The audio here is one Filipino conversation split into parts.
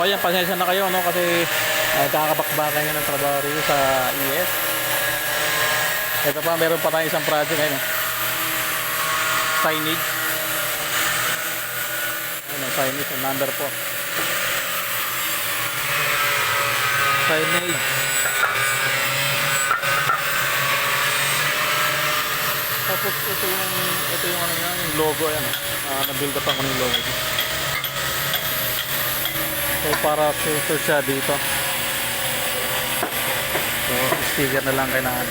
ayan, pasensya na kayo, no? Kasi kakabakbakan nyo ng trabaho rito sa ES. Ito pa, meron pa tayong isang project, ayun, signage. Ayun, signage, number po. Signage. Tapos ito yung ano yan, yung logo yan. Na-build up ako ng logo. So para filter siya dito. So sticker na lang kailangan.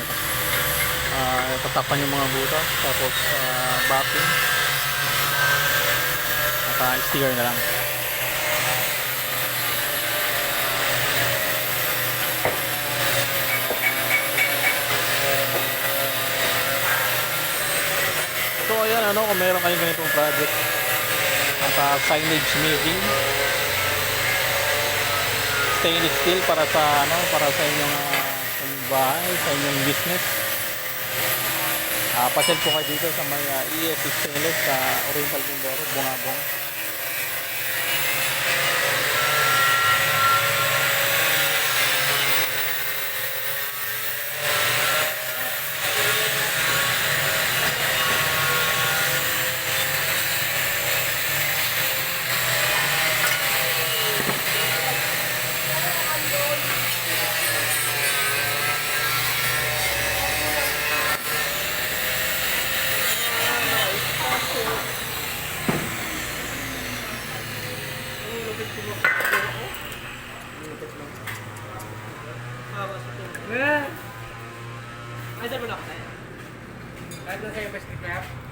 Tatakpan yung mga butas, tapos backing. At sticker na lang. So ayan, ano, kung meron kayong ganitong project at signage making, stainless steel para sa ano, para sa inyong bahay, sa inyong business. Pasyal po kayo dito sa may ES Stainless sa Oriental Mindoro, Bungabong. Ay, saan mo na ako tayo? Kahit na sa'yo, best crap.